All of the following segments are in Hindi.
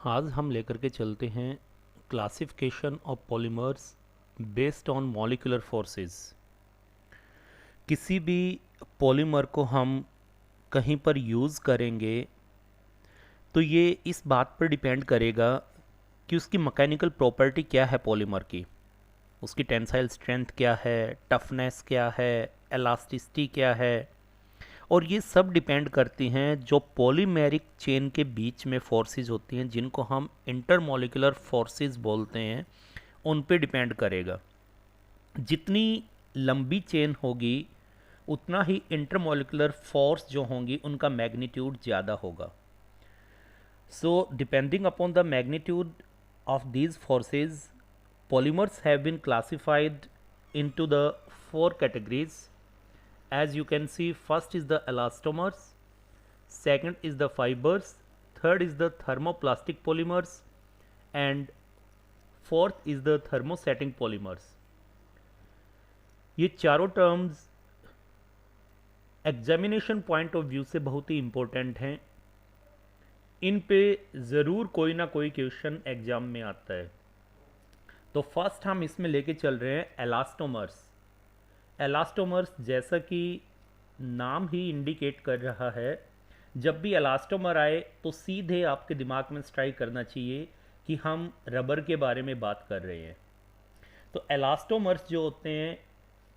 आज हम लेकर के चलते हैं classification of polymers based on molecular forces. किसी भी पॉलीमर को हम कहीं पर यूज़ करेंगे तो ये इस बात पर डिपेंड करेगा कि उसकी मैकेनिकल प्रॉपर्टी क्या है पॉलीमर की, उसकी टेंसाइल स्ट्रेंथ क्या है, टफनेस क्या है, एलास्टिसिटी क्या है। और ये सब डिपेंड करती हैं जो पॉलीमेरिक चेन के बीच में फोर्सेस होती हैं, जिनको हम इंटरमॉलिक्यूलर फोर्सेस बोलते हैं, उन पे डिपेंड करेगा। जितनी लंबी चेन होगी उतना ही इंटरमॉलिक्यूलर फोर्स जो होंगी उनका मैग्नीट्यूड ज़्यादा होगा। So depending upon the magnitude of these forces, polymers have been classified into the four categories. As you can see, first is the elastomers, second is the fibers, third is the thermoplastic polymers, and fourth is the thermosetting polymers. ये चारों terms examination point of view से बहुत ही इम्पोर्टेंट हैं। इन पे ज़रूर कोई ना कोई क्वेश्चन एग्जाम में आता है। तो फर्स्ट हम इसमें लेके चल रहे हैं एलास्टोमर्स। एलास्टोमर्स जैसा कि नाम ही इंडिकेट कर रहा है, जब भी एलास्टोमर आए तो सीधे आपके दिमाग में स्ट्राइक करना चाहिए कि हम रबर के बारे में बात कर रहे हैं। तो एलास्टोमर्स जो होते हैं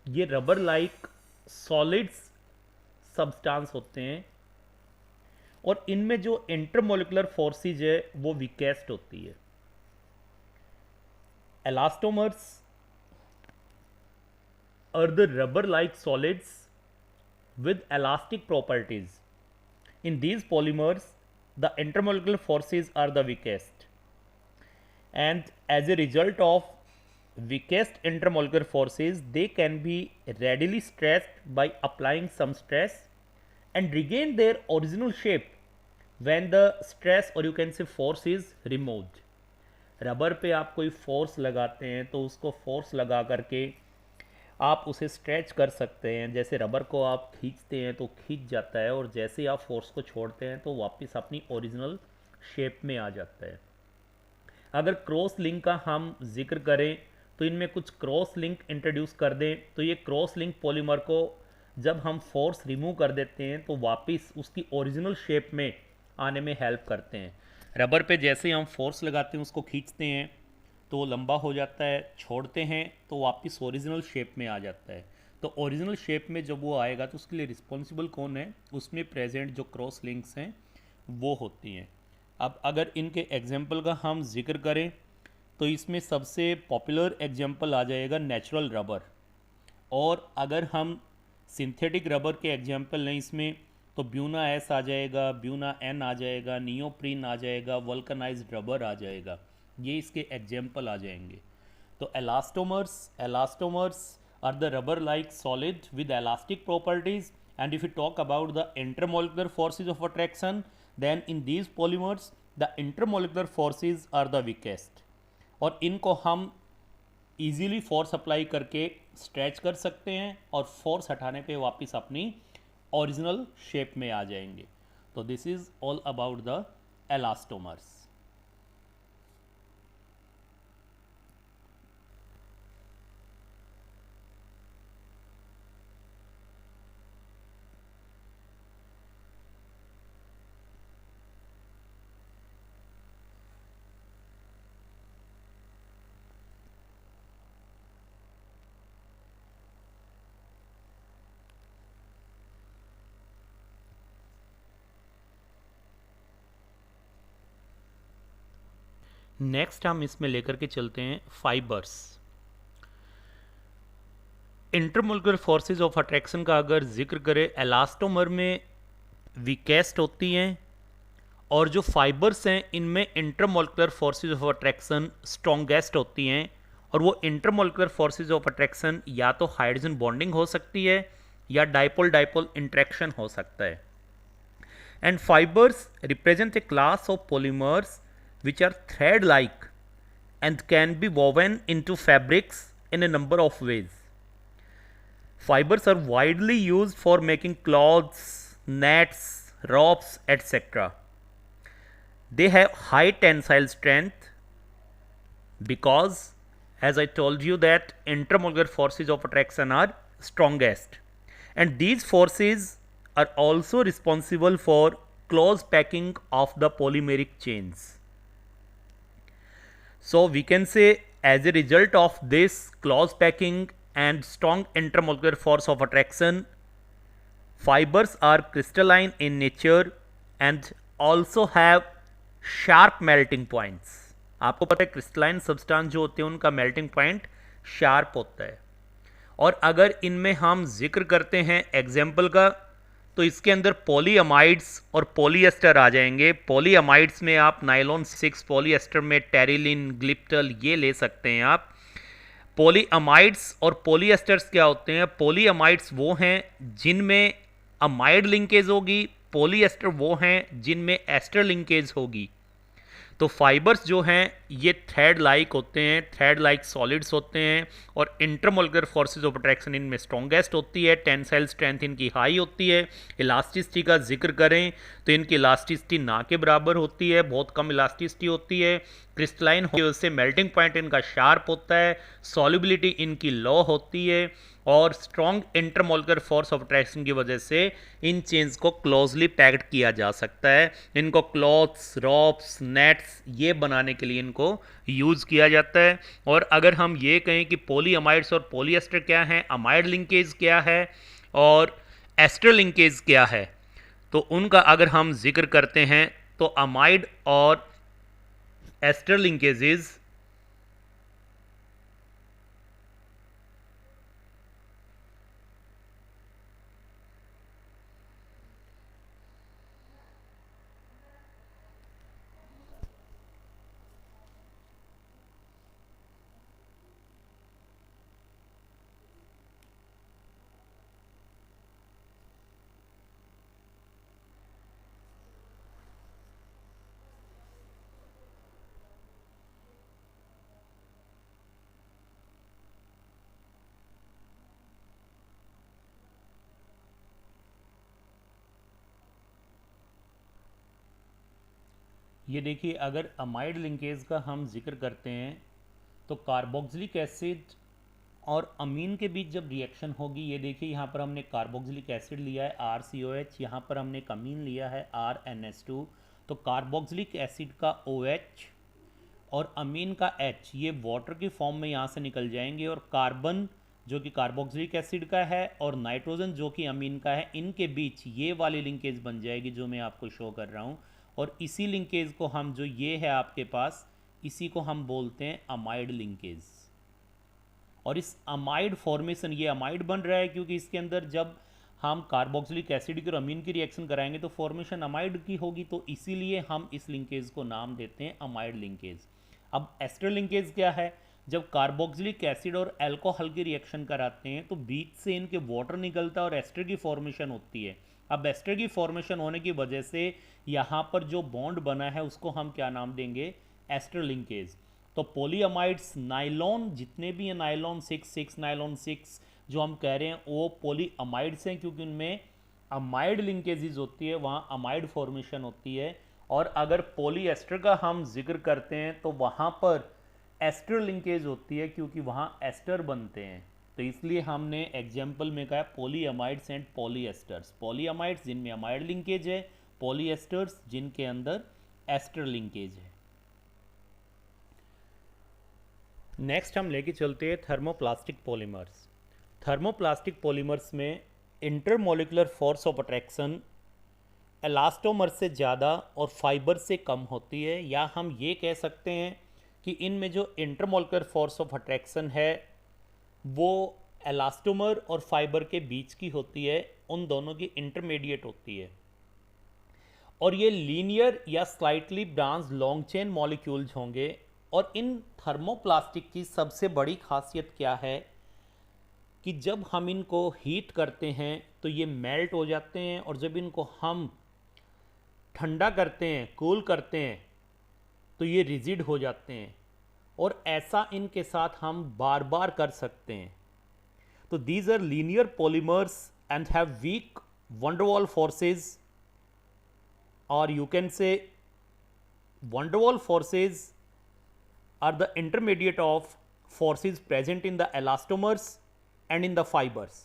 ये रबर लाइक सॉलिड्स सब्सटेंस होते हैं और इनमें जो इंटरमोलिकुलर फोर्सेज है वो वीकेस्ट होती है। Elastomers are the rubber-like solids with elastic properties. In these polymers, the intermolecular forces are the weakest, and as a result of weakest intermolecular forces, they can be readily stressed by applying some stress and regain their original shape when the stress, or you can say force, is removed. Rubber पे आप कोई फोर्स लगाते हैं तो उसको फोर्स लगा करके आप उसे स्ट्रेच कर सकते हैं। जैसे रबर को आप खींचते हैं तो खींच जाता है, और जैसे आप फोर्स को छोड़ते हैं तो वापस अपनी ओरिजिनल शेप में आ जाता है। अगर क्रॉस लिंक का हम जिक्र करें तो इनमें कुछ क्रॉस लिंक इंट्रोड्यूस कर दें तो ये क्रॉस लिंक पॉलीमर को जब हम फोर्स रिमूव कर देते हैं तो वापस उसकी ओरिजिनल शेप में आने में हेल्प करते हैं। रबर पे जैसे ही हम फोर्स लगाते हैं उसको खींचते हैं तो लंबा हो जाता है, छोड़ते हैं तो वापस ओरिजिनल शेप में आ जाता है। तो ओरिजिनल शेप में जब वो आएगा तो उसके लिए रिस्पॉन्सिबल कौन है? उसमें प्रेजेंट जो क्रॉस लिंक्स हैं वो होती हैं। अब अगर इनके एग्जाम्पल का हम जिक्र करें तो इसमें सबसे पॉपुलर एग्जाम्पल आ जाएगा नेचुरल रबर। और अगर हम सिंथेटिक रबर के एग्जाम्पल लें इसमें तो ब्यूना एस आ जाएगा, ब्यूना एन आ जाएगा, नियोप्रीन आ जाएगा, वल्कनाइज्ड रबर आ जाएगा। ये इसके एग्जाम्पल आ जाएंगे। तो elastomers are the rubber like solid with elastic properties, and if you talk about the intermolecular forces of attraction, then in these polymers the intermolecular forces are the weakest, और इनको हम इजीली फोर्स अप्लाई करके स्ट्रेच कर सकते हैं और फोर्स हटाने पे वापस अपनी ओरिजिनल शेप में आ जाएंगे। तो this is all about the elastomers. Next हम इसमें लेकर के चलते हैं fibres. Intermolecular forces of attraction का अगर जिक्र करें, एलास्टोमर में वीकेस्ट होती हैं और जो फाइबर्स हैं इनमें intermolecular forces of attraction strongest होती हैं। और वो इंटरमोलिकुलर फोर्सेस ऑफ अट्रैक्शन या तो हाइड्रोजन बॉन्डिंग हो सकती है या डाइपोल डाइपोल इंट्रैक्शन हो सकता है। And fibres represent a class of polymers which are thread like and can be woven into fabrics in a number of ways. Fibers are widely used for making clothes, nets, ropes, etc. they have high tensile strength because, as I told you, that intermolecular forces of attraction are strongest, and these forces are also responsible for close packing of the polymeric chains. So we can say, as a result of this close packing and strong intermolecular force of attraction, fibers are crystalline in nature and also have sharp melting points. आपको पता है क्रिस्टलाइन सब्सटेंस जो होते हैं उनका मेल्टिंग पॉइंट शार्प होता है। और अगर इनमें हम जिक्र करते हैं एग्जाम्पल का, तो इसके अंदर पॉलीअमाइड्स और पॉलीएस्टर आ जाएंगे। पॉलीअमाइड्स में आप नायलॉन 6, पॉलीएस्टर में टेरिलिन, ग्लिप्टल ये ले सकते हैं आप। पॉलीअमाइड्स और पॉलीएस्टर्स क्या होते हैं? पॉलीअमाइड्स वो हैं जिनमें अमाइड लिंकेज होगी, पॉलीएस्टर वो हैं जिनमें एस्टर लिंकेज होगी। तो फाइबर्स जो हैं ये थ्रेड लाइक होते हैं, थ्रेड लाइक सॉलिड्स होते हैं, और इंटरमोलिकुलर फोर्सेज ऑफ अट्रैक्शन इनमें स्ट्रॉन्गेस्ट होती है, टेंसाइल स्ट्रेंथ इनकी हाई होती है। इलास्टिसिटी का जिक्र करें तो इनकी इलास्टिसिटी ना के बराबर होती है, बहुत कम इलास्टिसिटी होती है। क्रिस्टलाइन होने की वजह से मेल्टिंग पॉइंट इनका शार्प होता है, सॉल्युबिलिटी इनकी लो होती है, और strong intermolecular force of attraction की वजह से इन चेन्स को क्लोजली पैक्ड किया जा सकता है। इनको क्लॉथ्स, रॉप्स, नेट्स ये बनाने के लिए इनको यूज़ किया जाता है। और अगर हम ये कहें कि पॉलीअमाइड्स और पॉलीएस्टर क्या हैं, अमाइड लिंकेज क्या है और एस्टर लिंकेज क्या है, तो उनका अगर हम जिक्र करते हैं तो अमाइड और एस्टर लिंकेजेस ये देखिए, अगर अमाइड लिंकेज का हम जिक्र करते हैं तो कार्बोक्सिलिक एसिड और अमीन के बीच जब रिएक्शन होगी, ये देखिए यहाँ पर हमने कार्बोक्सिलिक एसिड लिया है RCOH, यहाँ पर हमने एक अमीन लिया है RNH2। तो कार्बोक्सिलिक एसिड का OH और अमीन का H ये वाटर की फॉर्म में यहाँ से निकल जाएंगे, और कार्बन जो कि कार्बोक्सिलिक एसिड का है और नाइट्रोजन जो कि अमीन का है, इनके बीच ये वाली लिंकेज बन जाएगी जो मैं आपको शो कर रहा हूँ। और इसी लिंकेज को हम, जो ये है आपके पास, इसी को हम बोलते हैं अमाइड लिंकेज। और इस अमाइड फॉर्मेशन, ये अमाइड बन रहा है क्योंकि इसके अंदर जब हम कार्बोक्सिलिक एसिड की और अमीन की रिएक्शन कराएंगे तो फॉर्मेशन अमाइड की होगी, तो इसीलिए हम इस लिंकेज को नाम देते हैं अमाइड लिंकेज। अब एस्टर लिंकेज क्या है? जब कार्बोक्सिलिक एसिड और अल्कोहल की रिएक्शन कराते हैं तो बीच से इनके वाटर निकलता है और एस्टर की फॉर्मेशन होती है। अब एस्टर की फॉर्मेशन होने की वजह से यहाँ पर जो बॉन्ड बना है उसको हम क्या नाम देंगे? Ester linkage. तो पॉलीअमाइड्स, नाइलॉन जितने भी हैं, नाइलॉन 6, नाइलॉन 6 जो हम कह रहे हैं वो पॉलीअमाइड्स हैं, क्योंकि उनमें अमाइड लिंकेजेस होती है, वहाँ अमाइड फॉर्मेशन होती है। और अगर पॉलीएस्टर का हम जिक्र करते हैं तो वहाँ पर एस्टर लिंकेज होती है, क्योंकि वहाँ एस्टर बनते हैं। तो इसलिए हमने एग्जाम्पल में कहा पॉलीअमाइड्स एंड पॉलीएस्टर्स। पॉलीअमाइड्स जिनमें अमाइड लिंकेज है, पॉलीएस्टर्स जिनके अंदर एस्टर लिंकेज है। नेक्स्ट हम लेके चलते हैं थर्मोप्लास्टिक पॉलीमर्स। थर्मोप्लास्टिक पॉलीमर्स में इंटरमोलिकुलर फोर्स ऑफ अट्रैक्शन एलास्टोमर से ज़्यादा और फाइबर से कम होती है, या हम ये कह सकते हैं कि इनमें जो इंटरमोलिकुलर फोर्स ऑफ अट्रैक्शन है वो एलास्टोमर और फाइबर के बीच की होती है, उन दोनों की इंटरमीडिएट होती है। और ये लीनियर या slightly branch long chain molecules होंगे। और इन थर्मोप्लास्टिक की सबसे बड़ी खासियत क्या है कि जब हम इनको हीट करते हैं तो ये मेल्ट हो जाते हैं, और जब इनको हम ठंडा करते हैं, कूल करते हैं, तो ये रिजिड हो जाते हैं। और ऐसा इनके साथ हम बार बार कर सकते हैं। तो these are linear polymers and have weak van der Waals forces, और you can say van der Waals forces are the intermediate of forces present in the elastomers and in the fibers.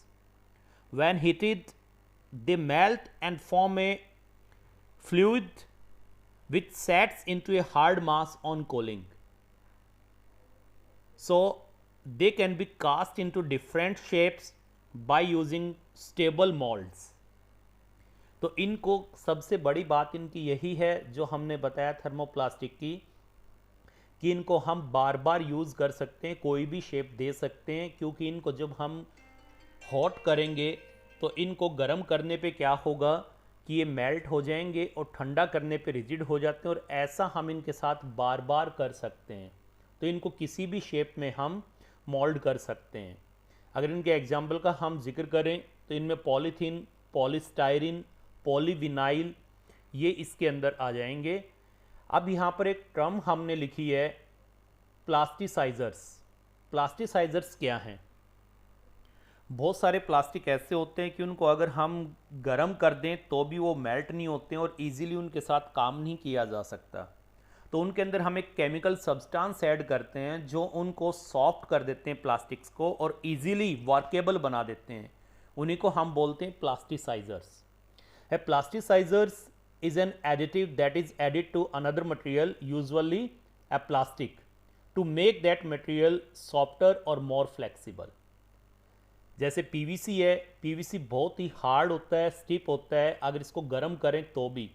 When heated, they melt and form a fluid which sets into a hard mass on cooling. So they can be cast into different shapes by using stable molds. तो इनको सबसे बड़ी बात इनकी यही है जो हमने बताया थर्मोप्लास्टिक की, कि इनको हम बार बार यूज़ कर सकते हैं, कोई भी शेप दे सकते हैं, क्योंकि इनको जब हम हॉट करेंगे तो इनको गर्म करने पे क्या होगा कि ये मेल्ट हो जाएंगे और ठंडा करने पे रिजिड हो जाते हैं, और ऐसा हम इनके साथ बार बार कर सकते हैं। तो इनको किसी भी शेप में हम मोल्ड कर सकते हैं। अगर इनके एग्जाम्पल का हम जिक्र करें तो इनमें पॉलीथीन, पॉलीस्टायरिन, पॉलीविनाइल ये इसके अंदर आ जाएंगे। अब यहाँ पर एक टर्म हमने लिखी है प्लास्टिसाइजर्स। प्लास्टिसाइजर्स क्या हैं? बहुत सारे प्लास्टिक ऐसे होते हैं कि उनको अगर हम गर्म कर दें तो भी वो मेल्ट नहीं होते हैं और इजीली उनके साथ काम नहीं किया जा सकता। तो उनके अंदर हम एक केमिकल सब्सटेंस ऐड करते हैं जो उनको सॉफ्ट कर देते हैं प्लास्टिक्स को और इजीली वर्केबल बना देते हैं। उन्हीं को हम बोलते हैं प्लास्टिसाइजर्स। है plasticisers is an additive that is added to another material, usually a plastic, to make that material softer or more flexible. जैसे पीवीसी है, पीवीसी बहुत ही हार्ड होता है, स्टिफ होता है, अगर इसको गर्म करें तो भी।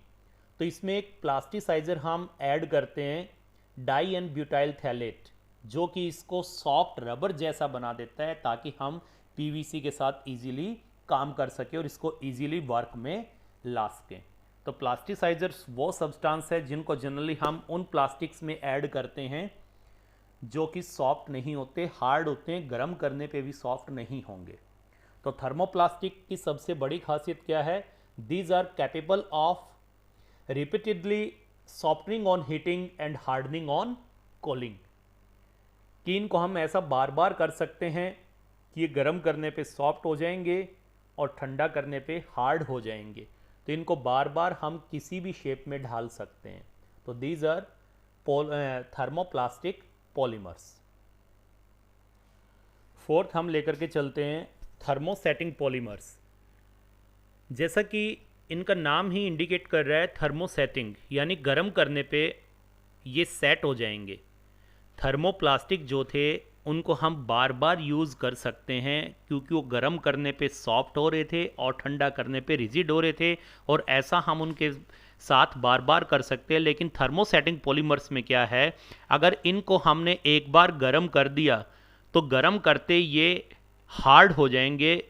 तो इसमें एक प्लास्टिसाइजर हम ऐड करते हैं, डाई एंड ब्यूटाइल थैलेट, जो कि इसको सॉफ्ट रबर जैसा बना देता है ताकि हम पीवीसी के साथ इजीली काम कर सकें और इसको इजीली वर्क में ला सकें। तो प्लास्टिसाइजर्स वो सब्सटेंस है जिनको जनरली हम उन प्लास्टिक्स में ऐड करते हैं जो कि सॉफ्ट नहीं होते, हार्ड होते हैं, गर्म करने पे भी सॉफ्ट नहीं होंगे। तो थर्मोप्लास्टिक की सबसे बड़ी खासियत क्या है? These are capable of repeatedly softening on heating and hardening on cooling, कि इनको हम ऐसा बार बार कर सकते हैं कि ये गर्म करने पे सॉफ्ट हो जाएंगे और ठंडा करने पे हार्ड हो जाएंगे। तो इनको बार बार हम किसी भी शेप में ढाल सकते हैं। तो these are thermoplastic polymers. Fourth हम लेकर के चलते हैं थर्मोसेटिंग पॉलीमर्स। जैसा कि इनका नाम ही इंडिकेट कर रहा है थर्मोसेटिंग, यानी गर्म करने पे ये सेट हो जाएंगे। थर्मोप्लास्टिक जो थे उनको हम बार बार यूज़ कर सकते हैं क्योंकि वो गर्म करने पे सॉफ्ट हो रहे थे और ठंडा करने पे रिजिड हो रहे थे, और ऐसा हम उनके साथ बार बार कर सकते हैं। लेकिन थर्मोसेटिंग पॉलीमर्स में क्या है, अगर इनको हमने एक बार गर्म कर दिया तो गर्म करते ये हार्ड हो जाएंगे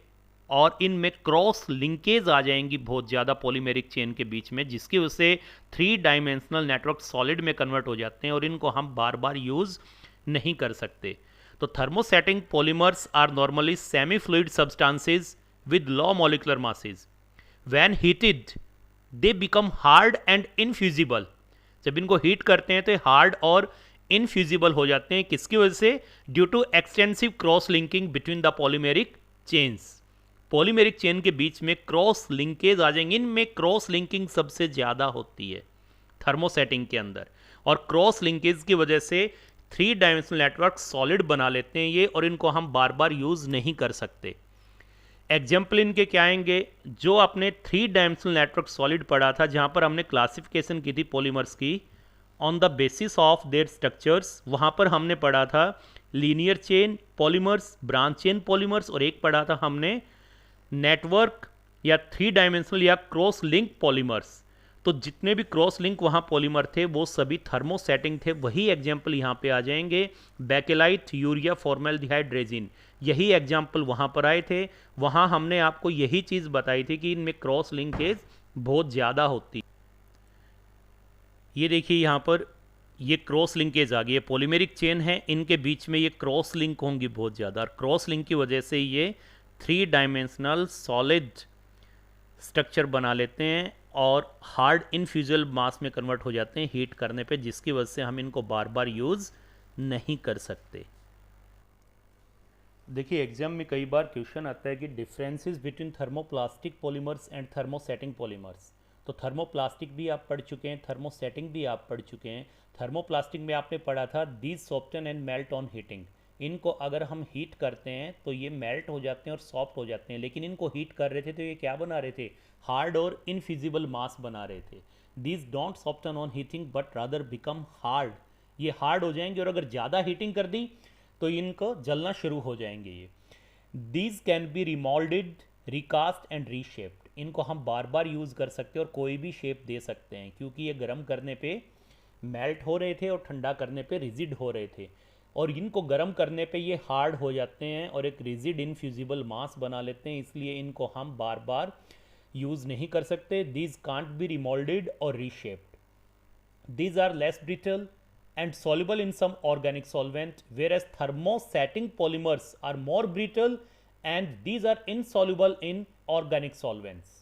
और इनमें क्रॉस लिंकेज आ जाएंगी बहुत ज़्यादा पॉलीमेरिक चेन के बीच में, जिसकी वजह से 3 डायमेंशनल नेटवर्क सॉलिड में कन्वर्ट हो जाते हैं और इनको हम बार बार यूज़ नहीं कर सकते। तो thermosetting polymers are normally semi-fluid substances with low molecular masses. When heated, they become hard and infusible. जब इनको हीट करते हैं तो हार्ड और इनफ्यूजिबल हो जाते हैं। किसकी वजह से? Due to extensive cross linking between the polymeric chains. Polymeric chain के बीच में क्रॉस लिंकेज आ जाएंगे। इनमें क्रॉस लिंकिंग सबसे ज़्यादा होती है थर्मोसेटिंग के अंदर, और क्रॉस लिंकेज की वजह से 3 डायमेंशनल नेटवर्क सॉलिड बना लेते हैं ये, और इनको हम बार बार यूज़ नहीं कर सकते। एग्जाम्पल इनके क्या आएंगे? जो आपने 3 डायमेंशनल नेटवर्क सॉलिड पढ़ा था, जहाँ पर हमने क्लासिफिकेशन की थी पॉलीमर्स की on the basis of their structures, वहाँ पर हमने पढ़ा था linear chain polymers, branch chain polymers, और एक पढ़ा था हमने नेटवर्क या 3 डायमेंशनल या क्रॉस लिंक पॉलीमर्स। तो जितने भी क्रॉस लिंक वहाँ पॉलीमर थे वो सभी थर्मोसेटिंग थे। वही एग्जाम्पल यहाँ पे आ जाएंगे, बेकेलाइट, यूरिया, फॉर्मेल्डिहाइड, रेजिन, यही एग्जाम्पल वहाँ पर आए थे। वहाँ हमने आपको यही चीज़ बताई थी कि इनमें क्रॉस लिंकेज बहुत ज़्यादा होती। ये देखिए यहाँ पर ये क्रॉस लिंकेज आ गई है, पॉलीमेरिक चेन है, इनके बीच में ये क्रॉस लिंक होंगी बहुत ज़्यादा, और क्रॉस लिंक की वजह से ये 3 डायमेंशनल सॉलिड स्ट्रक्चर बना लेते हैं और हार्ड इनफ्यूजल मास में कन्वर्ट हो जाते हैं हीट करने पे, जिसकी वजह से हम इनको बार बार यूज़ नहीं कर सकते। देखिए एग्जाम में कई बार क्वेश्चन आता है कि differences between thermoplastic polymers and thermosetting polymers. तो थर्मोप्लास्टिक भी आप पढ़ चुके हैं, थर्मोसेटिंग भी आप पढ़ चुके हैं। थर्मोप्लास्टिक में आपने पढ़ा था these soften and melt on heating. इनको अगर हम हीट करते हैं तो ये मेल्ट हो जाते हैं और सॉफ्ट हो जाते हैं, लेकिन इनको हीट कर रहे थे तो ये क्या बना रहे थे, हार्ड और इनफिजिबल मास बना रहे थे। These don't soften on heating but rather become hard, ये हार्ड हो जाएंगे और अगर ज़्यादा हीटिंग कर दी तो इनको जलना शुरू हो जाएंगे ये। These can be remoulded, recast and reshaped, इनको हम बार बार यूज़ कर सकते हैं और कोई भी शेप दे सकते हैं, क्योंकि ये गर्म करने पे मेल्ट हो रहे थे और ठंडा करने पे रिजिड हो रहे थे, और इनको गर्म करने पे ये हार्ड हो जाते हैं और एक रिजिड इनफ्यूजिबल मास बना लेते हैं, इसलिए इनको हम बार बार यूज़ नहीं कर सकते। दीज कांट बी रिमोल्डेड और reshaped. These are less brittle and soluble in some organic solvent, whereas thermosetting polymers are more brittle and these are insoluble in organic solvents.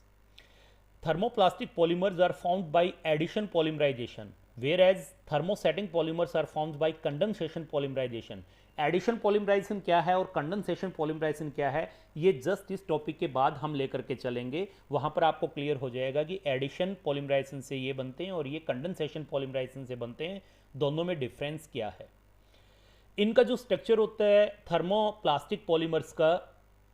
Thermoplastic polymers are formed by addition polymerization, whereas thermosetting polymers are formed by condensation polymerization. Addition polymerization क्या है और कंडेंसेशन पॉलीमराइजेशन क्या है, ये जस्ट इस टॉपिक के बाद हम लेकर के चलेंगे, वहाँ पर आपको क्लियर हो जाएगा कि एडिशन पॉलीमराइजेशन से ये बनते हैं और ये कंडेंसेशन पॉलीमराइजेशन से बनते हैं, दोनों में डिफरेंस क्या है। इनका जो स्ट्रक्चर होता है थर्मोप्लास्टिक पॉलीमर्स का,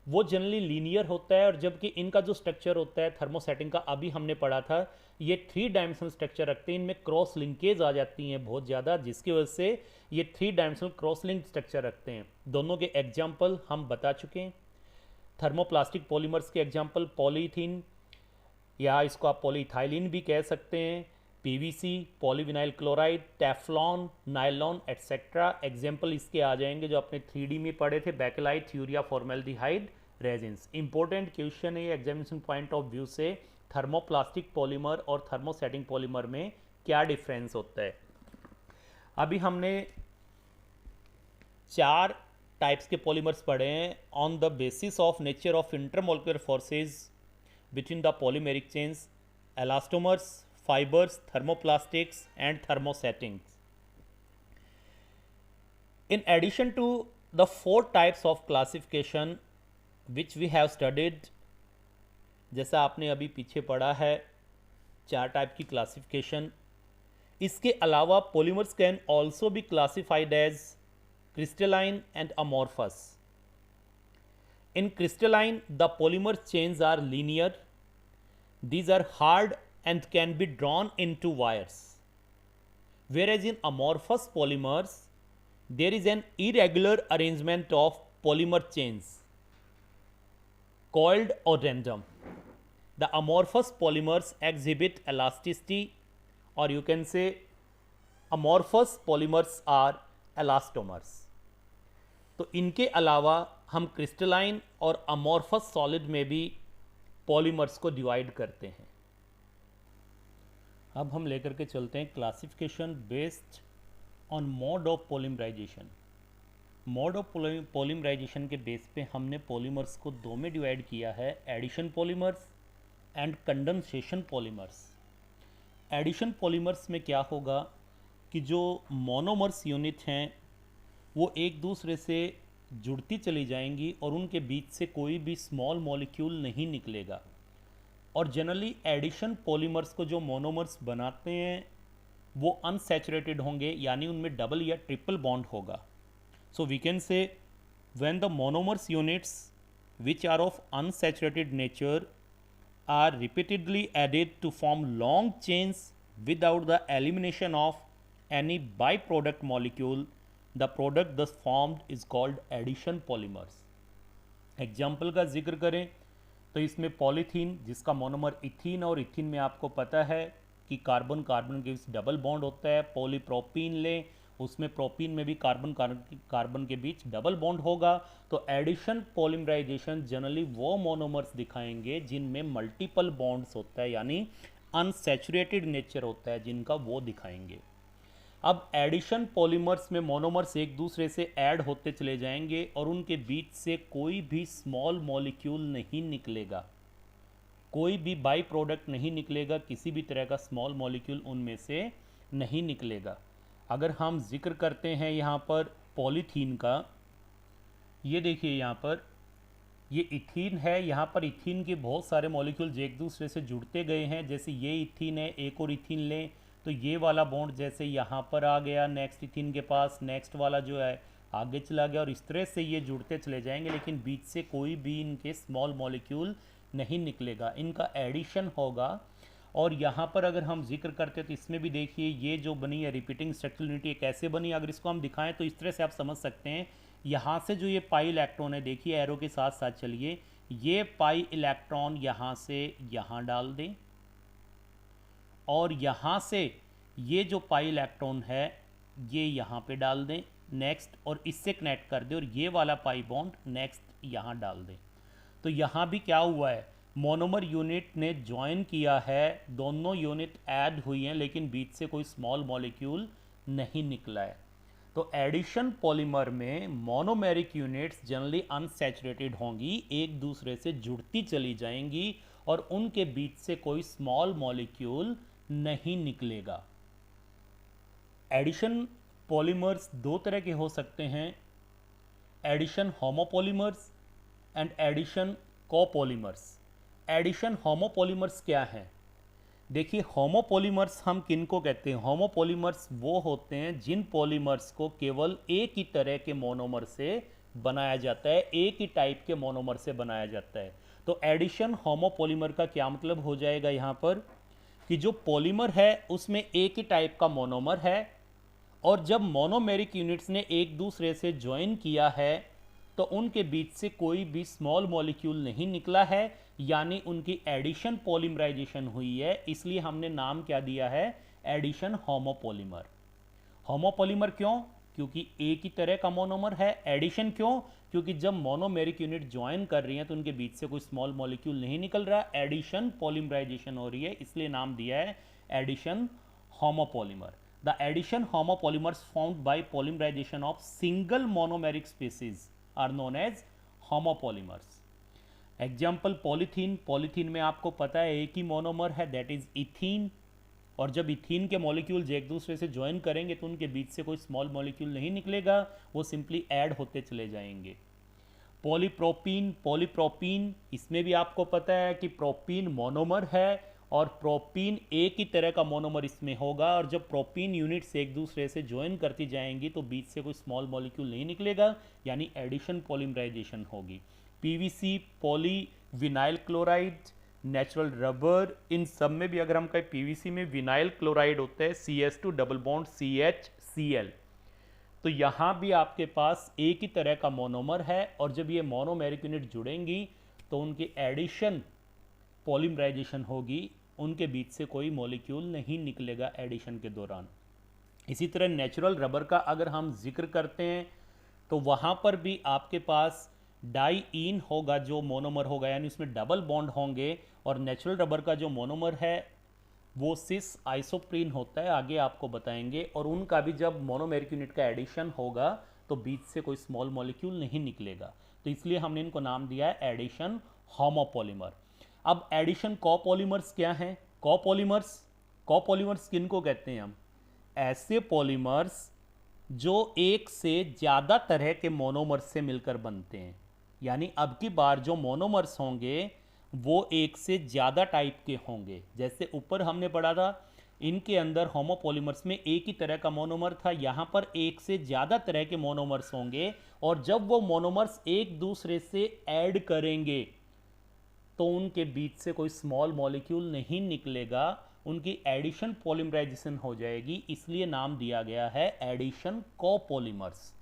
वो जनरली लीनियर होता है, और जबकि इनका जो स्ट्रक्चर होता है थर्मोसेटिंग का, अभी हमने पढ़ा था, ये 3 डायमेंशनल स्ट्रक्चर रखते हैं, इनमें क्रॉस लिंकेज आ जाती हैं बहुत ज़्यादा, जिसकी वजह से ये 3 डायमेंशनल क्रॉस लिंक स्ट्रक्चर रखते हैं। दोनों के एग्जाम्पल हम बता चुके हैं। थर्मोप्लास्टिक पॉलीमर्स के एग्जाम्पल पॉलीथीन, या इसको आप पॉलीइथाइलिन भी कह सकते हैं, PVC, polyvinyl chloride, Teflon, nylon etcetera. Example इसके आ जाएंगे जो आपने 3D में पढ़े थे, Bakelite, urea, formaldehyde, resins. Important question है एग्जामिनेशन पॉइंट ऑफ व्यू से, थर्मोप्लास्टिक पॉलीमर और थर्मोसेटिंग पॉलीमर में क्या डिफरेंस होता है। अभी हमने 4 टाइप्स के पॉलीमर्स पढ़े हैं on the basis of nature of intermolecular forces between the polymeric chains, elastomers, fibers, thermoplastics and thermosettings. In addition to the 4 types of classification which we have studied, जैसा आपने अभी पीछे पढ़ा है 4 टाइप की क्लासिफिकेशन, इसके अलावा polymers can also be classified as crystalline and amorphous. In crystalline, the polymer chains are linear. These are hard and can be drawn into wires. Whereas in amorphous polymers, there is an irregular arrangement of polymer chains, coiled or random. The amorphous polymers exhibit elasticity, or you can say amorphous polymers are elastomers. तो इनके अलावा हम क्रिस्टलाइन और अमॉर्फस सॉलिड में भी पॉलीमर्स को डिवाइड करते हैं। अब हम लेकर के चलते हैं classification based on mode of polymerization. Mode of polymerization के बेस पे हमने पॉलीमर्स को 2 में डिवाइड किया है, addition polymers and condensation polymers. Addition polymers में क्या होगा कि जो मोनोमर्स यूनिट हैं वो एक दूसरे से जुड़ती चली जाएंगी और उनके बीच से कोई भी स्मॉल मॉलिक्यूल नहीं निकलेगा। और जनरली एडिशन पॉलीमर्स को जो मोनोमर्स बनाते हैं वो अनसैचुरेटेड होंगे, यानी उनमें डबल या ट्रिपल बॉन्ड होगा। So we can say when the monomers units which are of unsaturated nature are repeatedly added to form long chains without the elimination of any by product molecule, the product thus formed is called addition polymers. Example का जिक्र करें तो इसमें पॉलीथीन जिसका मोनोमर इथीन, और इथीन में आपको पता है कि कार्बन कार्बन के बीच डबल बॉन्ड होता है। पॉलीप्रोपीन लें, उसमें प्रोपीन में भी कार्बन कार्बन के बीच डबल बॉन्ड होगा। तो एडिशन पॉलीमराइजेशन जनरली वो मोनोमर्स दिखाएंगे जिनमें मल्टीपल बॉन्ड्स होता है, यानी अनसैचुरेटेड नेचर होता है जिनका, वो दिखाएंगे। अब एडिशन पॉलीमर्स में मोनोमर्स एक दूसरे से ऐड होते चले जाएंगे और उनके बीच से कोई भी स्मॉल मॉलिक्यूल नहीं निकलेगा, कोई भी बाई प्रोडक्ट नहीं निकलेगा, किसी भी तरह का स्मॉल मॉलिक्यूल उनमें से नहीं निकलेगा। अगर हम जिक्र करते हैं यहाँ पर पॉलीथीन का, ये देखिए यहाँ पर ये इथीन है, यहाँ पर इथीन के बहुत सारे मॉलिक्यूल्स एक दूसरे से जुड़ते गए हैं। जैसे ये इथीन है, एक और इथीन लें तो ये वाला बॉन्ड जैसे यहाँ पर आ गया नेक्स्ट इथीन के पास, नेक्स्ट वाला जो है आगे चला गया, और इस तरह से ये जुड़ते चले जाएंगे, लेकिन बीच से कोई भी इनके स्मॉल मॉलिक्यूल नहीं निकलेगा, इनका एडिशन होगा। और यहाँ पर अगर हम जिक्र करते हैं तो इसमें भी देखिए ये जो बनी है रिपीटिंग स्ट्रक्चरल यूनिटी कैसे बनी, अगर इसको हम दिखाएं तो इस तरह से आप समझ सकते हैं। यहाँ से जो ये पाई इलेक्ट्रॉन है, देखिए एरो के साथ साथ चलिए, ये पाई इलेक्ट्रॉन यहाँ से यहाँ डाल दें, और यहाँ से ये जो पाई इलेक्ट्रॉन है ये यहाँ पे डाल दें नेक्स्ट, और इससे कनेक्ट कर दें, और ये वाला पाई बॉन्ड नेक्स्ट यहाँ डाल दें। तो यहाँ भी क्या हुआ है, मोनोमर यूनिट ने ज्वाइन किया है, दोनों यूनिट ऐड हुई हैं, लेकिन बीच से कोई स्मॉल मॉलिक्यूल नहीं निकला है। तो एडिशन पॉलीमर में मोनोमेरिक यूनिट्स जनरली अनसैचुरेटेड होंगी, एक दूसरे से जुड़ती चली जाएंगी, और उनके बीच से कोई स्मॉल मॉलिक्यूल नहीं निकलेगा। एडिशन पॉलीमर्स दो तरह के हो सकते हैं, addition homopolymers and addition copolymers. Addition homopolymers क्या है, देखिए होमोपॉलीमर्स हम किन को कहते हैं, होमोपॉलीमर्स वो होते हैं जिन पॉलीमर्स को केवल एक ही तरह के मोनोमर से बनाया जाता है, एक ही टाइप के मोनोमर से बनाया जाता है। तो एडिशन होमोपॉलीमर का क्या मतलब हो जाएगा यहाँ पर, कि जो पॉलीमर है उसमें एक ही टाइप का मोनोमर है, और जब मोनोमेरिक यूनिट्स ने एक दूसरे से ज्वाइन किया है तो उनके बीच से कोई भी स्मॉल मॉलिक्यूल नहीं निकला है, यानी उनकी एडिशन पॉलीमराइजेशन हुई है, इसलिए हमने नाम क्या दिया है, एडिशन होमोपॉलीमर। होमोपॉलीमर क्यों, क्योंकि एक ही तरह का मोनोमर है। एडिशन क्यों, क्योंकि जब मोनोमेरिक यूनिट ज्वाइन कर रही हैं तो उनके बीच से कोई स्मॉल मॉलिक्यूल नहीं निकल रहा, एडिशन पॉलीमराइजेशन हो रही है, इसलिए नाम दिया है addition homopolymer. The addition homopolymers formed by polymerization of single monomeric species are known as homopolymers. Example polythene, polythene में आपको पता है एक ही मोनोमर है, दैट इज इथीन, और जब इथीन के मॉलिक्यूल्स एक दूसरे से ज्वाइन करेंगे तो उनके बीच से कोई स्मॉल मॉलिक्यूल नहीं निकलेगा, वो सिंपली ऐड होते चले जाएंगे। पॉलीप्रोपीन, पॉलीप्रोपीन इसमें भी आपको पता है कि प्रोपीन मोनोमर है और प्रोपीन एक ही तरह का मोनोमर इसमें होगा, और जब प्रोपीन यूनिट्स एक दूसरे से ज्वाइन करती जाएंगी तो बीच से कोई स्मॉल मॉलिक्यूल नहीं निकलेगा, यानी एडिशन पॉलीमराइजेशन होगी। PVC, poly vinyl chloride, natural rubber, इन सब में भी अगर हम कहें पीवीसी में विनाइल क्लोराइड होता है, CH2 डबल बॉन्ड CHCl, तो यहाँ भी आपके पास एक ही तरह का मोनोमर है, और जब ये मोनोमेरिक यूनिट जुड़ेंगी तो उनकी एडिशन पॉलीमराइजेशन होगी, उनके बीच से कोई मॉलिक्यूल नहीं निकलेगा एडिशन के दौरान। इसी तरह नेचुरल रबर का अगर हम जिक्र करते हैं तो वहाँ पर भी आपके पास डाईइन होगा जो मोनोमर होगा, यानी उसमें डबल बॉन्ड होंगे, और नेचुरल रबर का जो मोनोमर है वो सिस आइसोप्रीन होता है, आगे आपको बताएंगे, और उनका भी जब मोनोमेरिक यूनिट का एडिशन होगा तो बीच से कोई स्मॉल मॉलिक्यूल नहीं निकलेगा, तो इसलिए हमने इनको नाम दिया है एडिशन होमोपॉलीमर। अब एडिशन कोपॉलीमर्स क्या हैं, कोपॉलीमर्स, कोपॉलीमर्स किन को कहते हैं हम, ऐसे पॉलीमर्स जो एक से ज़्यादा तरह के मोनोमर्स से मिलकर बनते हैं, यानी अब की बार जो मोनोमर्स होंगे वो एक से ज़्यादा टाइप के होंगे। जैसे ऊपर हमने पढ़ा था इनके अंदर होमोपॉलीमर्स में एक ही तरह का मोनोमर था, यहाँ पर एक से ज़्यादा तरह के मोनोमर्स होंगे, और जब वो मोनोमर्स एक दूसरे से ऐड करेंगे तो उनके बीच से कोई स्मॉल मॉलिक्यूल नहीं निकलेगा, उनकी एडिशन पॉलीमराइजेशन हो जाएगी, इसलिए नाम दिया गया है एडिशन कोपॉलीमर्स।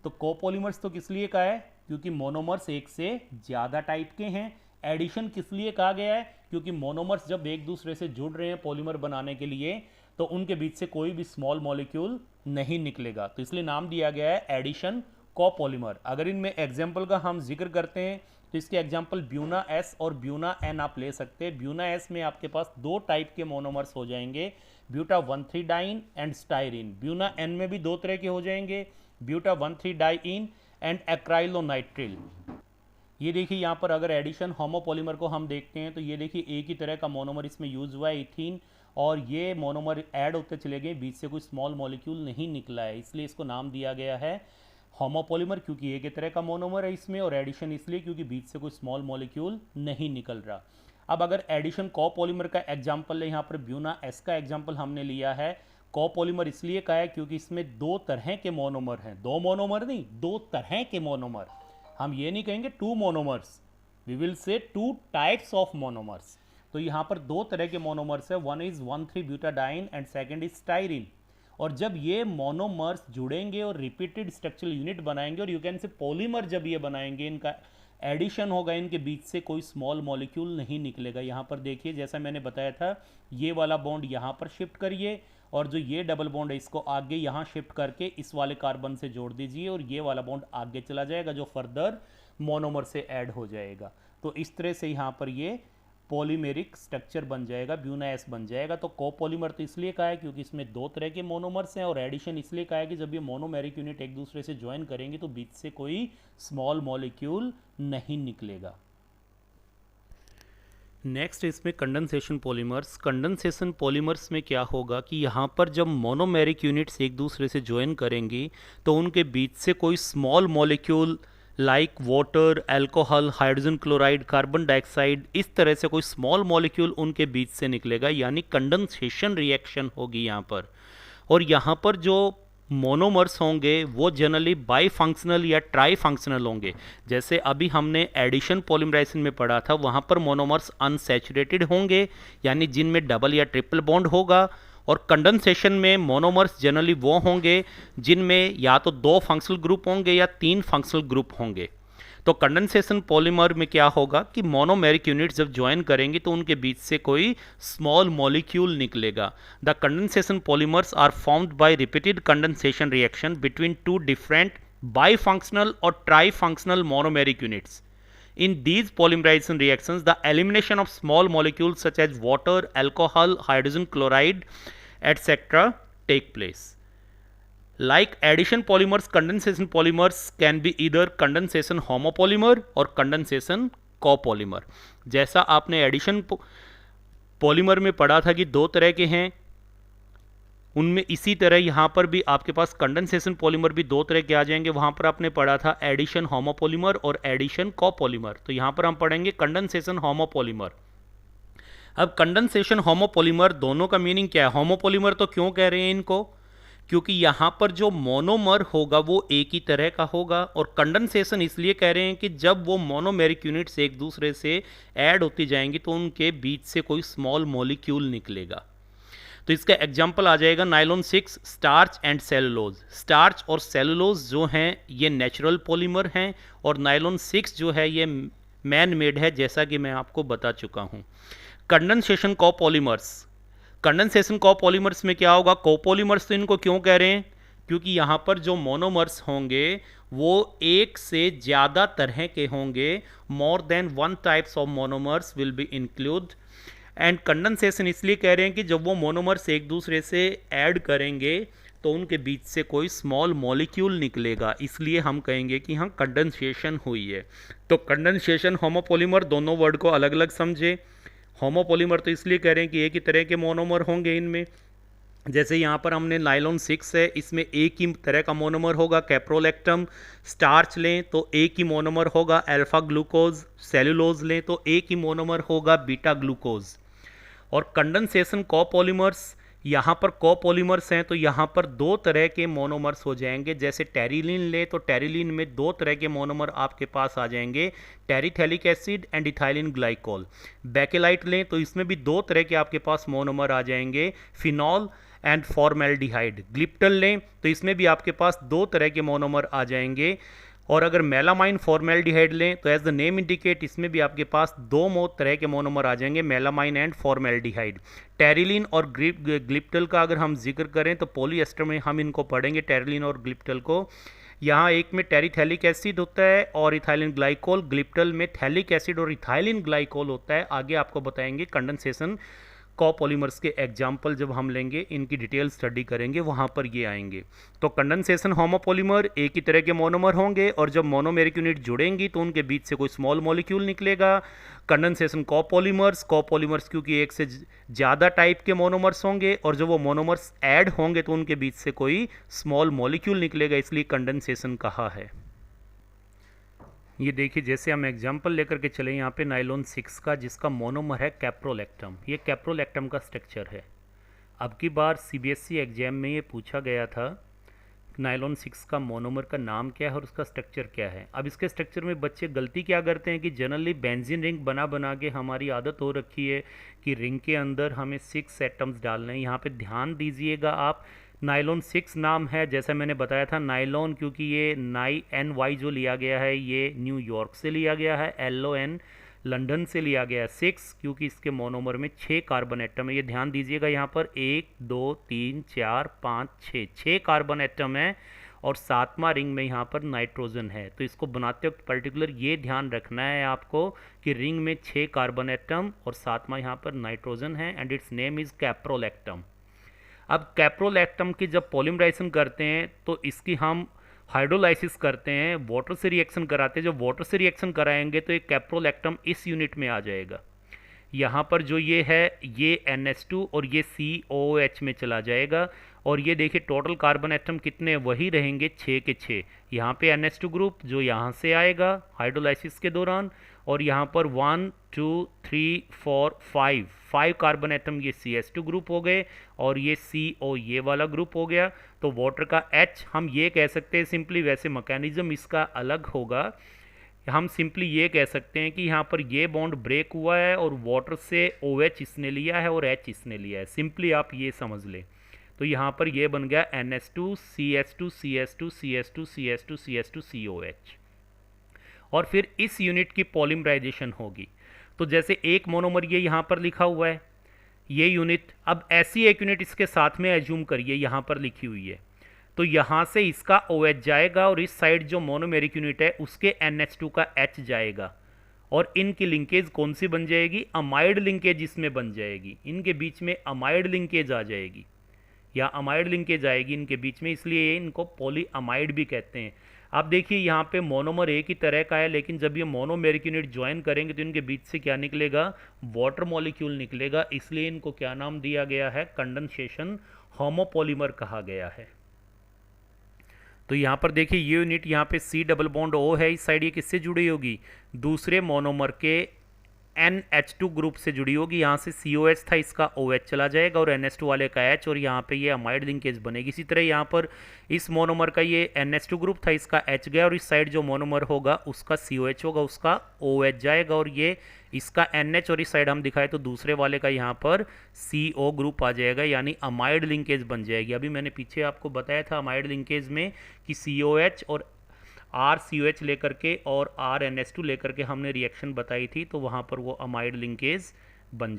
तो कोपॉलीमर्स तो किस लिए कहा है, क्योंकि मोनोमर्स एक से ज़्यादा टाइप के हैं। एडिशन किस लिए कहा गया है, क्योंकि मोनोमर्स जब एक दूसरे से जुड़ रहे हैं पॉलीमर बनाने के लिए तो उनके बीच से कोई भी स्मॉल मॉलिक्यूल नहीं निकलेगा, तो इसलिए नाम दिया गया है एडिशन कोपॉलीमर। अगर इनमें एग्जाम्पल का हम जिक्र करते हैं तो इसके एग्जाम्पल ब्यूना एस और ब्यूना एन आप ले सकते हैं। ब्यूना एस में आपके पास दो टाइप के मोनोमर्स हो जाएंगे, buta 1,3 diene and styrene. Buna N में भी दो तरह के हो जाएंगे, ब्यूटा 1,3 डाइन एंड एक्राइलोनाइट्रिल। ये देखिए यहाँ पर अगर एडिशन होमोपॉलीमर को हम देखते हैं तो ये देखिए एक ही तरह का मोनोमर इसमें यूज हुआ है इथीन, और ये मोनोमर ऐड होते चले गए, बीच से कोई स्मॉल मॉलिक्यूल नहीं निकला है, इसलिए इसको नाम दिया गया है होमोपॉलीमर क्योंकि एक ही तरह का मोनोमर है इसमें, और एडिशन इसलिए क्योंकि बीच से कोई स्मॉल मॉलिक्यूल नहीं निकल रहा। अब अगर एडिशन कोपॉलीमर का एग्जाम्पल है, यहाँ पर ब्यूना एस का एग्जाम्पल हमने लिया है। कोपॉलीमर इसलिए कहा है क्योंकि इसमें दो तरह के मोनोमर हैं, दो मोनोमर नहीं, दो तरह के मोनोमर। हम ये नहीं कहेंगे two monomers, we will say two types of monomers. तो यहाँ पर दो तरह के मोनोमर्स है, वन इज 1,3-ब्यूटाडाइन एंड सेकेंड इज स्टाइरिन। और जब ये मोनोमर्स जुड़ेंगे और रिपीटेड स्ट्रक्चरल यूनिट बनाएंगे, और यू कैन से पॉलीमर जब ये बनाएंगे, इनका एडिशन होगा, इनके बीच से कोई स्मॉल मॉलिक्यूल नहीं निकलेगा। यहाँ पर देखिए जैसा मैंने बताया था, ये वाला बॉन्ड यहाँ पर शिफ्ट करिए, और जो ये डबल बॉन्ड है इसको आगे यहाँ शिफ्ट करके इस वाले कार्बन से जोड़ दीजिए, और ये वाला बॉन्ड आगे चला जाएगा जो फर्दर मोनोमर से ऐड हो जाएगा। तो इस तरह से यहाँ पर ये पॉलीमेरिक स्ट्रक्चर बन जाएगा, ब्यूना एस बन जाएगा। तो कोपॉलीमर तो इसलिए कहा है क्योंकि इसमें दो तरह के मोनोमर्स हैं, और एडिशन इसलिए कहा है कि जब ये मोनोमेरिक यूनिट एक दूसरे से ज्वाइन करेंगे तो बीच से कोई स्मॉल मॉलिक्यूल नहीं निकलेगा। नेक्स्ट इसमें कंडेंसेशन पॉलीमर्स। कंडेंसेशन पॉलीमर्स में क्या होगा कि यहाँ पर जब मोनोमेरिक यूनिट्स एक दूसरे से ज्वाइन करेंगी तो उनके बीच से कोई small molecule like water, alcohol, hydrogen chloride, carbon dioxide, इस तरह से कोई स्मॉल मॉलिक्यूल उनके बीच से निकलेगा, यानी कंडेंसेशन रिएक्शन होगी यहाँ पर। और यहाँ पर जो मोनोमर्स होंगे वो जनरली बाई फंक्शनल या ट्राई फंक्शनल होंगे। जैसे अभी हमने एडिशन पॉलीमराइजेशन में पढ़ा था, वहाँ पर मोनोमर्स अनसैचुरेटेड होंगे, यानी जिनमें डबल या ट्रिपल बॉन्ड होगा। और कंडेंसेशन में मोनोमर्स जनरली वो होंगे जिनमें या तो दो फंक्शनल ग्रुप होंगे या तीन फंक्शनल ग्रुप होंगे। तो कंडेंसेशन पॉलीमर में क्या होगा कि मोनोमेरिक यूनिट्स जब ज्वाइन करेंगे तो उनके बीच से कोई स्मॉल मॉलिक्यूल निकलेगा। The condensation polymers are formed by repeated condensation reaction between two different bifunctional और trifunctional monomeric units. In these polymerization reactions, the elimination of small molecules such as water, alcohol, hydrogen chloride, etc. take place. Like addition polymers, condensation polymers can be either condensation homopolymer or condensation copolymer. जैसा आपने एडिशन पॉलीमर में पढ़ा था कि दो तरह के हैं, उनमें इसी तरह यहाँ पर भी आपके पास कंडेंसेशन पॉलीमर भी दो तरह के आ जाएंगे। वहाँ पर आपने पढ़ा था एडिशन होमोपॉलीमर और एडिशन कोपॉलीमर, तो यहाँ पर हम पढ़ेंगे कंडेंसेशन होमोपॉलीमर। अब कंडेंसेशन होमोपॉलीमर दोनों का मीनिंग क्या है? होमोपॉलीमर तो क्यों कह रहे हैं इनको? क्योंकि यहाँ पर जो मोनोमर होगा वो एक ही तरह का होगा, और कंडेंसेशन इसलिए कह रहे हैं कि जब वो मोनोमेरिक यूनिट्स एक दूसरे से ऐड होती जाएंगी तो उनके बीच से कोई स्मॉल मॉलिक्यूल निकलेगा। तो इसका एग्जाम्पल आ जाएगा nylon 6, starch and cellulose. Starch और सेलुलोज जो हैं ये नेचुरल पॉलीमर हैं, और नायलॉन 6 जो है ये मैन मेड है, जैसा कि मैं आपको बता चुका हूँ। कंडेंसेशन कोपॉलीमर्स, कंडेंसेशन कोपॉलीमर्स में क्या होगा? कोपॉलीमर्स तो इनको क्यों कह रहे हैं? क्योंकि यहाँ पर जो मोनोमर्स होंगे वो एक से ज़्यादा तरह के होंगे, more than one types of monomers will be include. And condensation इसलिए कह रहे हैं कि जब वो मोनोमर्स एक दूसरे से ऐड करेंगे तो उनके बीच से कोई स्मॉल मॉलिक्यूल निकलेगा, इसलिए हम कहेंगे कि हाँ कंडेंसेशन हुई है। तो कंडेंसेशन होमोपॉलीमर, दोनों वर्ड को अलग अलग समझे। होमोपॉलीमर तो इसलिए कह रहे हैं कि एक ही तरह के मोनोमर होंगे इनमें, जैसे यहाँ पर हमने नायलॉन 6 है, इसमें एक ही तरह का मोनोमर होगा कैप्रोलैक्टम। स्टार्च लें तो एक ही मोनोमर होगा अल्फा ग्लूकोज। सेलुलोज लें तो एक ही मोनोमर होगा बीटा ग्लूकोज। और कंडेंसेशन कोपॉलीमर्स, यहाँ पर कोपॉलीमर्स हैं तो यहाँ पर दो तरह के मोनोमर्स हो जाएंगे। जैसे टेरिलीन ले तो टेरिलीन में दो तरह के मोनोमर आपके पास आ जाएंगे, terephthalic acid and ethylene glycol. Bakelite लें तो इसमें भी दो तरह के आपके पास मोनोमर आ जाएंगे, फिनॉल एंड फॉर्मेल्डिहाइड। ग्लिप्टल लें तो इसमें भी आपके पास दो तरह के मोनोमर आ जाएंगे। और अगर मेलामाइन फॉर्मेल्डिहाइड लें तो एज द नेम इंडिकेट इसमें भी आपके पास दो तरह के मोनोमर आ जाएंगे, मेलामाइन एंड फॉर्मेल्डिहाइड। टेरिलीन और ग्लिप्टल का अगर हम जिक्र करें तो पॉलीएस्टर में हम इनको पढ़ेंगे, टेरिलीन और ग्लिप्टल को। यहाँ एक में टेरिथैलिक एसिड होता है और इथाइलिन ग्लाइकोल, ग्लिप्टल में थैलिक एसिड और इथाइलिन ग्लाइकोल होता है। आगे आपको बताएंगे कंडेंसेशन कोपॉलीमर्स के एग्जाम्पल जब हम लेंगे, इनकी डिटेल स्टडी करेंगे, वहाँ पर ये आएंगे। तो कंडेंसेशन होमोपॉलीमर एक ही तरह के मोनोमर होंगे और जब मोनोमेरिक यूनिट जुड़ेंगी तो उनके बीच से कोई स्मॉल मॉलिक्यूल निकलेगा। कंडेंसेशन कोपॉलीमर्स क्योंकि एक से ज़्यादा टाइप के मोनोमर्स होंगे और जब वो मोनोमर्स ऐड होंगे तो उनके बीच से कोई स्मॉल मॉलिक्यूल निकलेगा, इसलिए कंडेंसेशन कहा है। ये देखिए, जैसे हम एग्जाम्पल लेकर के चले यहाँ पे नाइलॉन 6 का, जिसका मोनोमर है कैप्रोलैक्टम। ये कैप्रोलैक्टम का स्ट्रक्चर है। अब की बार सीबीएसई एग्जाम में ये पूछा गया था नाइलॉन 6 का मोनोमर का नाम क्या है और उसका स्ट्रक्चर क्या है। अब इसके स्ट्रक्चर में बच्चे गलती क्या करते हैं कि जनरली बेंजीन रिंग बना बना के हमारी आदत हो रखी है कि रिंग के अंदर हमें 6 एटम्स डालने हैं। यहाँ पे ध्यान दीजिएगा आप, नाइलॉन 6 नाम है, जैसा मैंने बताया था नाइलॉन, क्योंकि ये NY जो लिया गया है ये न्यूयॉर्क से लिया गया है, LON लंदन से लिया गया है। 6 क्योंकि इसके मोनोमर में 6 कार्बन एटम है। ये ध्यान दीजिएगा, यहाँ पर 1 2 3 4 5 6 कार्बन एटम है और 7वां रिंग में यहाँ पर नाइट्रोजन है। तो इसको बनाते वक्त पर्टिकुलर ये ध्यान रखना है आपको कि रिंग में 6 कार्बन एटम और 7वां यहाँ पर नाइट्रोजन है and it's name is caprolactam. अब कैप्रोलैक्टम की जब पॉलीमराइजेशन करते हैं तो इसकी हम हाइड्रोलाइसिस करते हैं, वाटर से रिएक्शन कराते हैं। जब वाटर से रिएक्शन कराएंगे तो एक कैप्रोलैक्टम इस यूनिट में आ जाएगा। यहाँ पर जो ये है ये NH2 और ये COOH में चला जाएगा और ये देखिए टोटल कार्बन एटम कितने वही रहेंगे 6 के 6। यहाँ पे NH2 ग्रुप जो यहाँ से आएगा हाइड्रोलाइसिस के दौरान और यहाँ पर 1 2 3 4 5 कार्बन एटम ये CH2 ग्रुप हो गए और ये CO ये वाला ग्रुप हो गया। तो वाटर का H हम ये कह सकते हैं सिंपली, वैसे मैकेनिज्म इसका अलग होगा। हम सिंपली ये कह सकते हैं कि यहाँ पर ये बॉन्ड ब्रेक हुआ है और वाटर से OH इसने लिया है और H इसने लिया है। सिंपली आप ये समझ लें। तो यहाँ पर ये बन गया NH2 CH2 CH2 CH2 CH2 CH2 COH और फिर इस यूनिट की पॉलीमराइजेशन होगी। तो जैसे एक मोनोमर ये यहाँ पर लिखा हुआ है ये यूनिट, अब ऐसी एक यूनिट इसके साथ में एज्यूम करिए यहाँ पर लिखी हुई है, तो यहाँ से इसका OH जाएगा और इस साइड जो मोनोमेरिक यूनिट है उसके NH2 का H जाएगा और इनकी लिंकेज कौन सी बन जाएगी, अमाइड लिंकेज इसमें बन जाएगी। इनके बीच में अमाइड लिंकेज आ जाएगी या अमाइड लिंकेज आएगी इनके बीच में, इसलिए इनको पॉलीअमाइड भी कहते हैं। आप देखिए यहाँ पे मोनोमर एक ही तरह का है, लेकिन जब ये मोनोमेरिक यूनिट ज्वाइन करेंगे तो इनके बीच से क्या निकलेगा, वाटर मॉलिक्यूल निकलेगा। इसलिए इनको क्या नाम दिया गया है, कंडेंसेशन होमोपॉलीमर कहा गया है। तो यहाँ पर देखिए ये यूनिट यहाँ पे C डबल बॉन्ड O है, इस साइड ये किससे जुड़ी होगी, दूसरे मोनोमर के NH2 ग्रुप से जुड़ी होगी। यहाँ से COH था इसका OH चला जाएगा और NH2 वाले का H और यहाँ पे ये अमाइड लिंकेज बनेगी। इसी तरह यहाँ पर इस मोनोमर का ये NH2 ग्रुप था इसका H गया और इस साइड जो मोनोमर होगा उसका COH होगा, उसका OH जाएगा और ये इसका NH और इस साइड हम दिखाए तो दूसरे वाले का यहाँ पर CO ग्रुप आ जाएगा, यानी अमाइड लिंकेज बन जाएगी। अभी मैंने पीछे आपको बताया था अमाइड लिंकेज में कि COH और RCOH लेकर के और RNH2 लेकर के हमने रिएक्शन बताई थी, तो वहाँ पर वो अमाइड लिंकेज बन।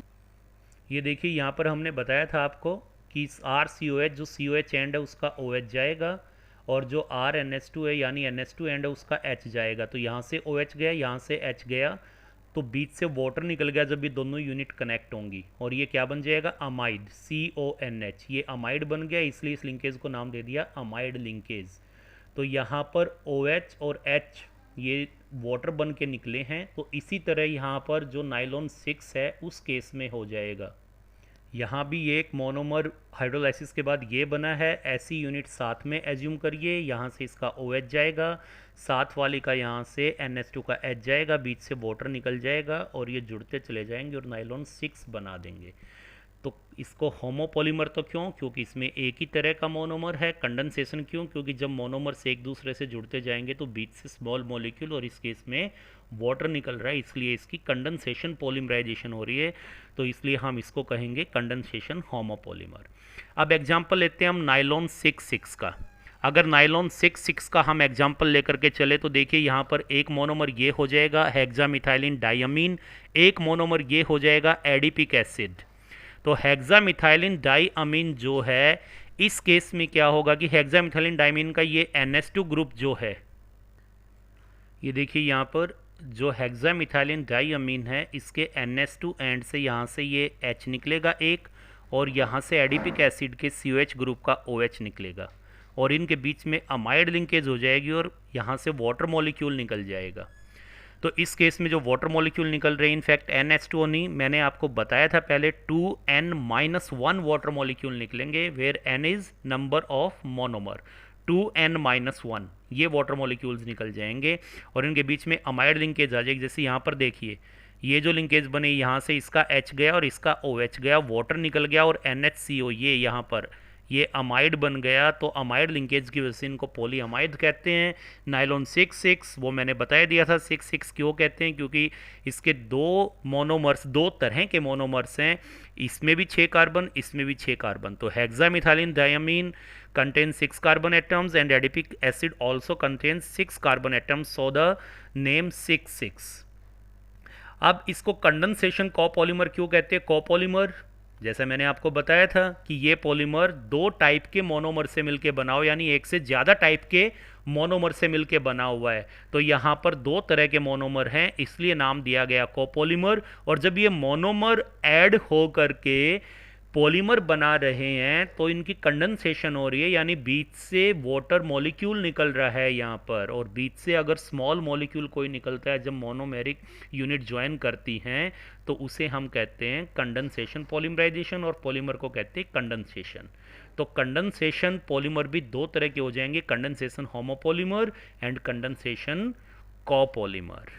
ये देखिए यहाँ पर हमने बताया था आपको कि RCOH जो COH एंड है उसका OH जाएगा और जो RNH2 है यानी NH2 एंड है उसका H जाएगा। तो यहाँ से OH गया, यहाँ से H गया, तो बीच से वाटर निकल गया जब ये दोनों यूनिट कनेक्ट होंगी और ये क्या बन जाएगा, अमाइड CONH। ये अमाइड बन गया, इसलिए इस लिंकेज को नाम दे दिया अमाइड लिंकेज। तो यहाँ पर OH और H ये वाटर बन के निकले हैं, तो इसी तरह यहाँ पर जो नाइलॉन 6 है उस केस में हो जाएगा। यहाँ भी ये एक मोनोमर हाइड्रोलाइसिस के बाद ये बना है, ऐसी यूनिट साथ में एज्यूम करिए। यहाँ से इसका OH जाएगा, साथ वाली का यहाँ से NH2 का H जाएगा, बीच से वाटर निकल जाएगा और ये जुड़ते चले जाएंगे और नाइलॉन 6 बना देंगे। तो इसको होमोपॉलीमर तो क्यों, क्योंकि इसमें एक ही तरह का मोनोमर है। कंडेंसेशन क्यों, क्योंकि जब मोनोमर्स एक दूसरे से जुड़ते जाएंगे तो बीच से स्मॉल मॉलिक्यूल और इस केस में वाटर निकल रहा है, इसलिए इसकी कंडेंसेशन पॉलीमराइजेशन हो रही है, तो इसलिए हम इसको कहेंगे कंडेंसेशन होमोपॉलीमर। अब एग्जाम्पल लेते हैं हम नाइलॉन 6 का। अगर नाइलॉन 6 का हम एग्जाम्पल लेकर के चले तो देखिए यहाँ पर एक मोनोमर ये हो जाएगा हेक्सामिथाइलिन डाइअमीन, एक मोनोमर ये हो जाएगा एडिपिक एसिड। तो हेक्सामिथाइलिन डाइअमीन जो है इस केस में क्या होगा कि हेक्सामिथाइलिन डाइअमीन का ये NH2 ग्रुप जो है, ये देखिए यहाँ पर जो हेक्सामिथाइलिन डाइअमीन है इसके NH2 एंड से यहाँ से ये H निकलेगा एक, और यहाँ से एडिपिक एसिड के COH ग्रुप का OH निकलेगा, और इनके बीच में अमाइड लिंकेज हो जाएगी और यहाँ से वाटर मॉलिक्यूल निकल जाएगा। तो इस केस में जो वाटर मॉलिक्यूल निकल रहे हैं इनफैक्ट NH2 नहीं, मैंने आपको बताया था पहले 2n-1 वाटर मॉलिक्यूल निकलेंगे, where n is number of monomer, 2n-1 ये वाटर मॉलिक्यूल्स निकल जाएंगे और इनके बीच में अमाइड लिंकेज आ जाएगी। जैसे यहाँ पर देखिए ये जो लिंकेज बने, यहाँ से इसका H गया और इसका OH गया, वाटर निकल गया और NHCO ये यहाँ पर ये अमाइड बन गया। तो अमाइड लिंकेज की वजह से इनको पॉली अमाइड कहते हैं। नाइलॉन 6,6 वो मैंने बता दिया था 6,6 क्यों कहते हैं, क्योंकि इसके दो मोनोमर्स, दो तरह के मोनोमर्स हैं, इसमें भी 6 कार्बन, इसमें भी 6 कार्बन। तो hexamethylene डाइअमीन contains 6 carbon atoms and adipic acid also contains 6 carbon atoms, so the name 6,6। अब इसको कंडेंसेशन कोपॉलीमर क्यों कहते हैं? कोपॉलीमर जैसा मैंने आपको बताया था कि ये पॉलीमर दो टाइप के मोनोमर से मिलके बना हुआ, यानी एक से ज़्यादा टाइप के मोनोमर से मिलके बना हुआ है। तो यहाँ पर दो तरह के मोनोमर हैं, इसलिए नाम दिया गया कोपॉलीमर। और जब ये मोनोमर ऐड हो करके पॉलीमर बना रहे हैं तो इनकी कंडेंसेशन हो रही है, यानी बीच से वाटर मॉलिक्यूल निकल रहा है यहाँ पर, और बीच से अगर स्मॉल मॉलिक्यूल कोई निकलता है जब मोनोमेरिक यूनिट ज्वाइन करती हैं तो उसे हम कहते हैं कंडेंसेशन पॉलीमराइजेशन, और पॉलीमर को कहते हैं कंडेंसेशन। तो कंडेंसेशन पॉलीमर भी दो तरह के हो जाएंगे, condensation homopolymer and condensation copolymer.